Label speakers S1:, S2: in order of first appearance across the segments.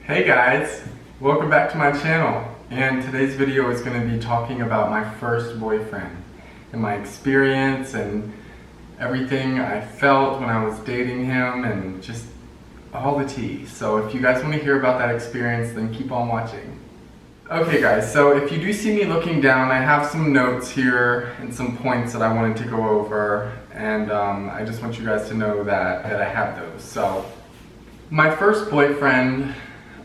S1: Hey guys, welcome back to my channel, and today's video is going to be talking about my first boyfriend and my experience and everything I felt when I was dating him and just all the tea. So if you guys want to hear about that experience, then keep on watching. Okay guys, so if you do see me looking down, I have some notes here and some points that I wanted to go over, and I just want you guys to know that I have those. So my first boyfriend,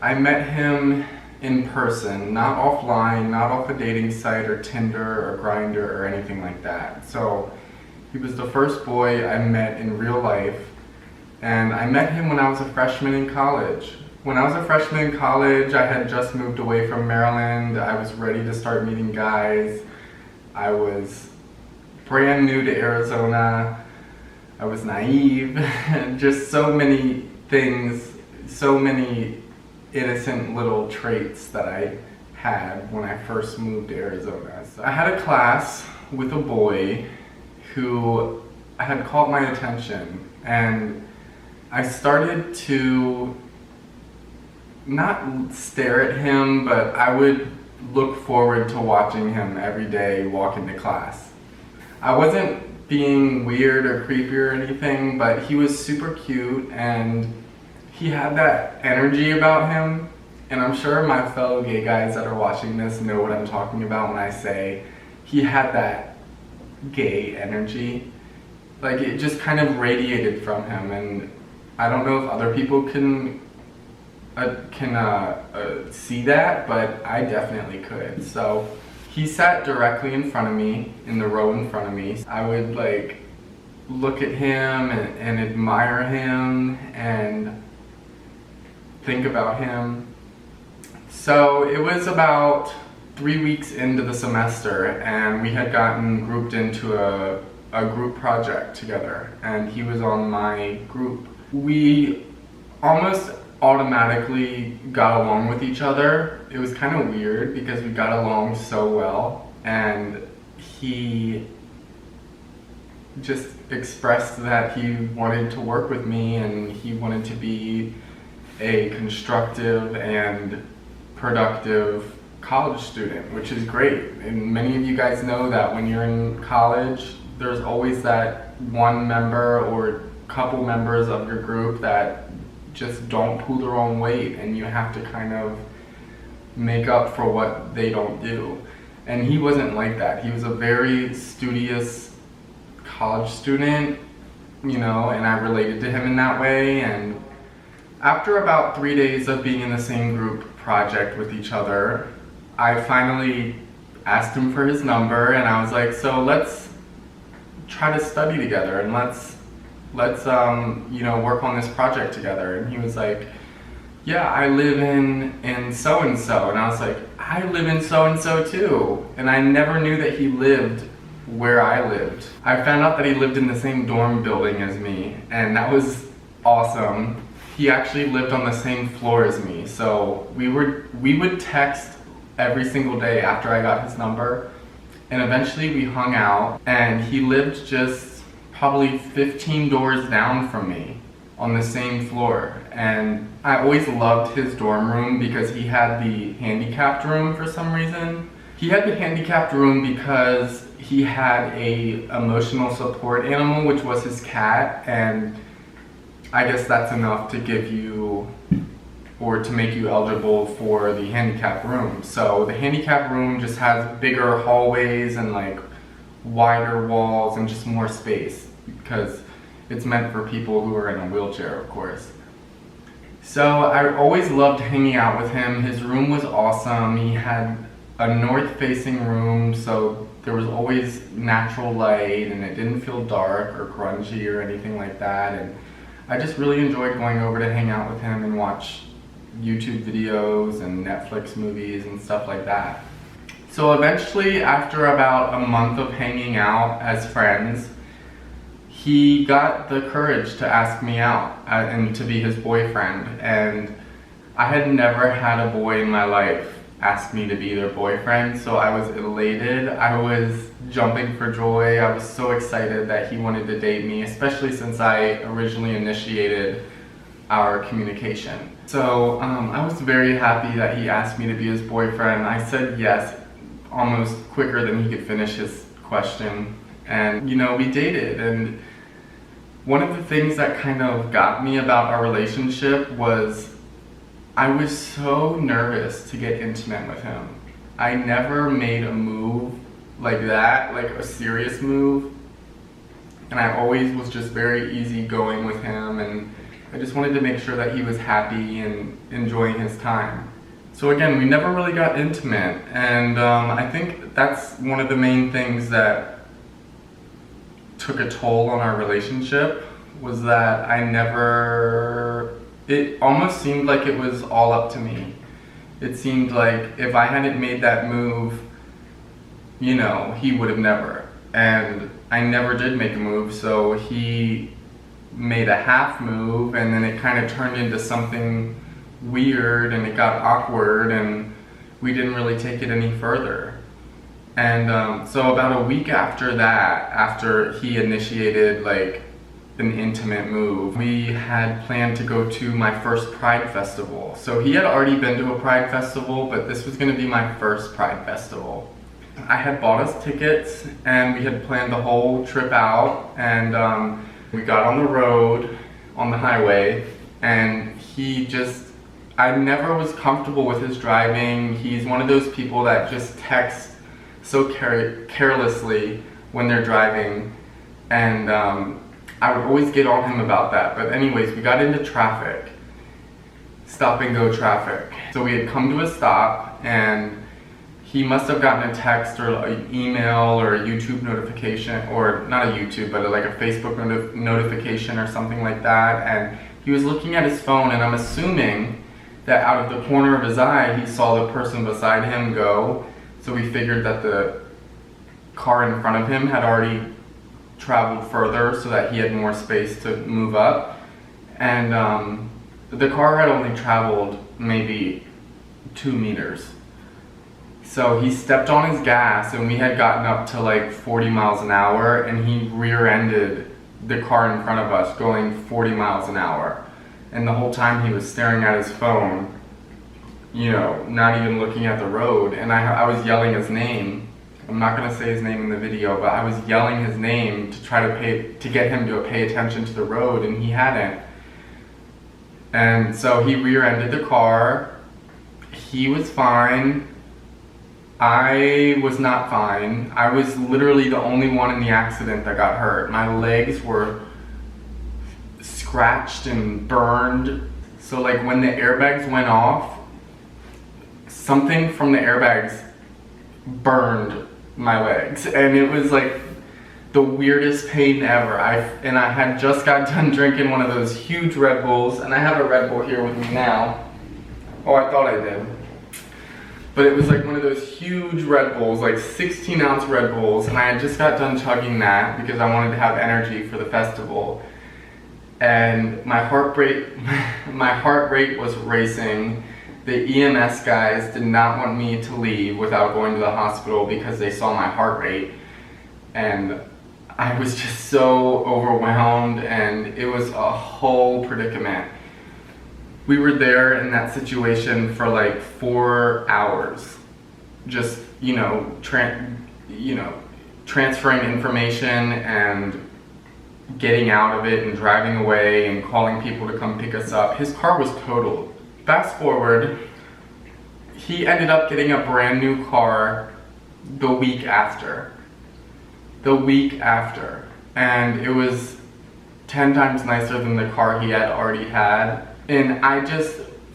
S1: I met him in person, not offline, not off a dating site or Tinder or Grindr or anything like that. So he was the first boy I met in real life, and I met him when I was a freshman in college. When I was a freshman in college, I had just moved away from Maryland. I was ready to start meeting guys. I was brand new to Arizona. I was naive, just so many things, so many innocent little traits that I had when I first moved to Arizona. So I had a class with a boy who had caught my attention, and I started to not stare at him, but I would look forward to watching him every day walk into class. I wasn't being weird or creepy or anything, but he was super cute and he had that energy about him, and I'm sure my fellow gay guys that are watching this know what I'm talking about when I say he had that gay energy. Like, it just kind of radiated from him, and I don't know if other people can see that, but I definitely could. So he sat directly in front of me, in the row in front of me. I would like look at him and admire him and think about him. So it was about 3 weeks into the semester, and we had gotten grouped into a group project together, and he was on my group. We almost automatically got along with each other. It was kind of weird because we got along so well, and he just expressed that he wanted to work with me and he wanted to be a constructive and productive college student, which is great. And many of you guys know that when you're in college, there's always that one member or couple members of your group that just don't pull their own weight, and you have to kind of make up for what they don't do. And he wasn't like that. He was a very studious college student, you know, and I related to him in that way. And after about 3 days of being in the same group project with each other, I finally asked him for his number, and I was like, so let's try to study together, and let's you know, work on this project together. And he was like, yeah, I live in so-and-so. And I was like, I live in so-and-so too. And I never knew that he lived where I lived. I found out that he lived in the same dorm building as me, and that was awesome. He actually lived on the same floor as me, so we would text every single day after I got his number, and eventually we hung out, and he lived just probably 15 doors down from me on the same floor. And I always loved his dorm room because he had the handicapped room for some reason. He had the handicapped room because he had a emotional support animal, which was his cat, and I guess that's enough to give you, or to make you eligible for the handicap room. So the handicap room just has bigger hallways and like wider walls and just more space, because it's meant for people who are in a wheelchair, of course. So I always loved hanging out with him. His room was awesome. He had a north-facing room, so there was always natural light, and it didn't feel dark or grungy or anything like that. And I just really enjoyed going over to hang out with him and watch YouTube videos and Netflix movies and stuff like that. So eventually, after about a month of hanging out as friends, he got the courage to ask me out and to be his boyfriend. And I had never had a boy in my life ask me to be their boyfriend, so I was elated. I was jumping for joy. I was so excited that he wanted to date me, especially since I originally initiated our communication. So I was very happy that he asked me to be his boyfriend. I said yes almost quicker than he could finish his question. And you know, we dated, and one of the things that kind of got me about our relationship was I was so nervous to get intimate with him. I never made a move like that, like a serious move. And I always was just very easygoing with him, and I just wanted to make sure that he was happy and enjoying his time. So again, we never really got intimate, and I think that's one of the main things that took a toll on our relationship, was that it almost seemed like it was all up to me. It seemed like if I hadn't made that move, you know, he would have never. And I never did make a move, so he made a half move, and then it kind of turned into something weird, and it got awkward, and we didn't really take it any further. And so about a week after that, after he initiated like an intimate move, we had planned to go to my first Pride Festival. So he had already been to a Pride Festival, but this was going to be my first Pride Festival. I had bought us tickets, and we had planned the whole trip out, and we got on the road, on the highway, and I never was comfortable with his driving. He's one of those people that just texts so carelessly when they're driving, and I would always get on him about that. But anyways, we got into traffic, stop and go traffic. So we had come to a stop, and he must have gotten a text or an email or a YouTube notification, or not a YouTube, but like a Facebook notification or something like that. And he was looking at his phone, and I'm assuming that out of the corner of his eye, he saw the person beside him go. So we figured that the car in front of him had already traveled further so that he had more space to move up. And the car had only traveled maybe 2 meters. So he stepped on his gas, and we had gotten up to like 40 miles an hour, and he rear-ended the car in front of us going 40 miles an hour. And the whole time he was staring at his phone, you know, not even looking at the road. And I was yelling his name. I'm not gonna say his name in the video, but I was yelling his name to try to get him to pay attention to the road, and he hadn't. And so he rear-ended the car. He was fine. I was not fine. I was literally the only one in the accident that got hurt. My legs were scratched and burned. So like when the airbags went off, something from the airbags burned my legs, and it was like the weirdest pain ever. I had just got done drinking one of those huge Red Bulls, and I have a Red Bull here with me now. Oh, I thought I did. But it was like one of those huge Red Bulls, like 16-ounce Red Bulls, and I had just got done chugging that because I wanted to have energy for the festival. And my heart rate was racing. The EMS guys did not want me to leave without going to the hospital because they saw my heart rate. And I was just so overwhelmed, and it was a whole predicament. We were there in that situation for like 4 hours, just, transferring information and getting out of it and driving away and calling people to come pick us up. His car was totaled. Fast forward, he ended up getting a brand new car the week after. And it was 10 times nicer than the car he had already had. And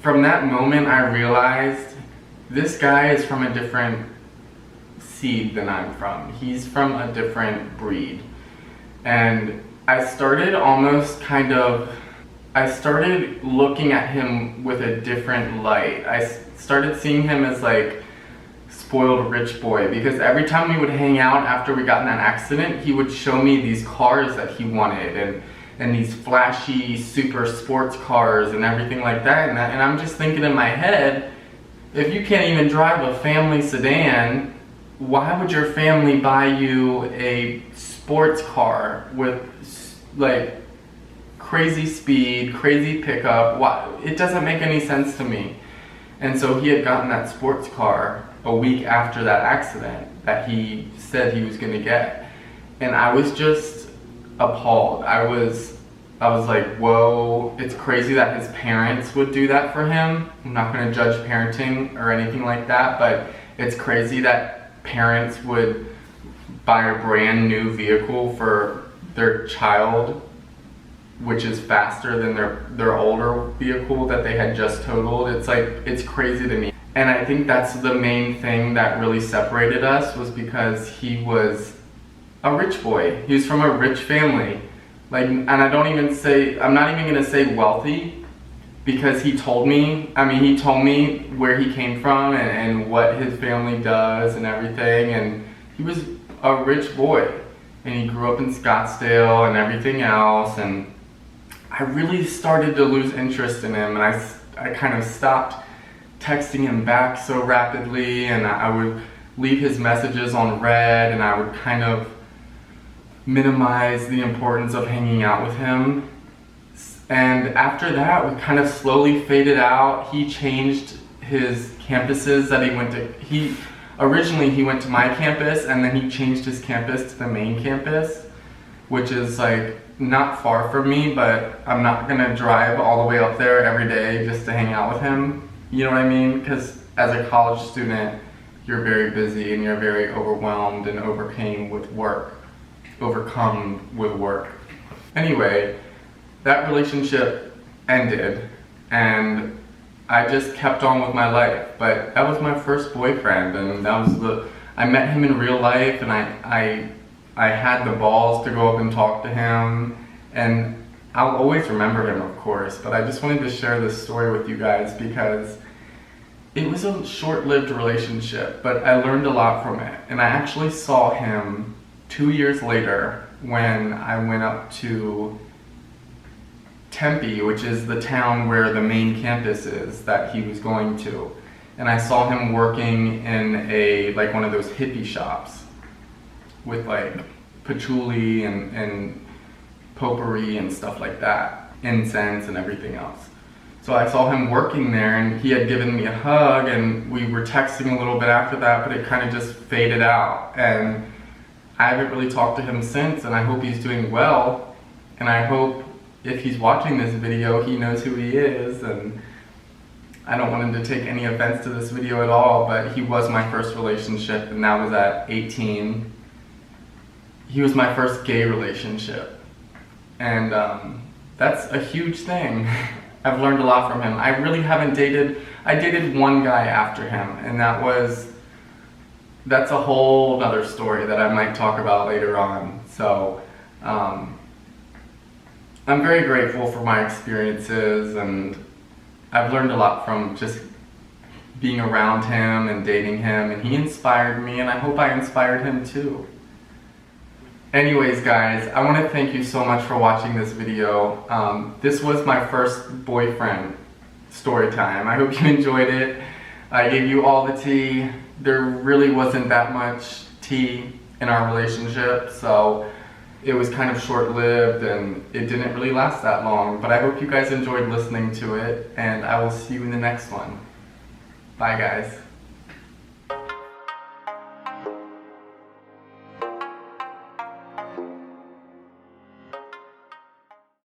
S1: from that moment, I realized this guy is from a different seed than I'm from. He's from a different breed. And I started looking at him with a different light. I started seeing him as like spoiled rich boy, because every time we would hang out after we got in that accident, he would show me these cars that he wanted, and these flashy super sports cars and everything like that. And I'm just thinking in my head, if you can't even drive a family sedan, why would your family buy you a sports car with like crazy speed, crazy pickup. It doesn't make any sense to me. And so he had gotten that sports car a week after that accident that he said he was going to get. And I was just appalled. I was like, whoa, it's crazy that his parents would do that for him. I'm not going to judge parenting or anything like that, but it's crazy that parents would buy a brand new vehicle for their child, which is faster than their older vehicle that they had just totaled. It's like, it's crazy to me. And I think that's the main thing that really separated us, was because he was a rich boy. He was from a rich family. Like, and I'm not even gonna say wealthy, because he told me where he came from and what his family does and everything, and he was a rich boy, and he grew up in Scottsdale and everything else, and I really started to lose interest in him, and I kind of stopped texting him back so rapidly, and I would leave his messages on read, and I would kind of minimize the importance of hanging out with him. And after that, we kind of slowly faded out. He changed his campuses that he went to. Originally he went to my campus, and then he changed his campus to the main campus, which is like not far from me, but I'm not gonna drive all the way up there every day just to hang out with him. You know what I mean? Because as a college student, you're very busy and you're very overwhelmed and overcome with work. Anyway, that relationship ended, and I just kept on with my life. But that was my first boyfriend, and I met him in real life, and I had the balls to go up and talk to him, and I'll always remember him, of course, but I just wanted to share this story with you guys because it was a short-lived relationship, but I learned a lot from it. And I actually saw him 2 years later when I went up to Tempe, which is the town where the main campus is that he was going to. And I saw him working in one of those hippie shops with like patchouli and potpourri and stuff like that, incense and everything else. So I saw him working there, and he had given me a hug, and we were texting a little bit after that, but it kind of just faded out. And I haven't really talked to him since, and I hope he's doing well. And I hope if he's watching this video, he knows who he is. And I don't want him to take any offense to this video at all, but he was my first relationship, and that was at 18. He was my first gay relationship. And that's a huge thing. I've learned a lot from him. I really haven't I dated one guy after him, and that's a whole other story that I might talk about later on. So I'm very grateful for my experiences, and I've learned a lot from just being around him and dating him, and he inspired me, and I hope I inspired him too. Anyways, guys, I want to thank you so much for watching this video. This was my first boyfriend story time. I hope you enjoyed it. I gave you all the tea. There really wasn't that much tea in our relationship, so it was kind of short-lived and it didn't really last that long. But I hope you guys enjoyed listening to it, and I will see you in the next one. Bye, guys.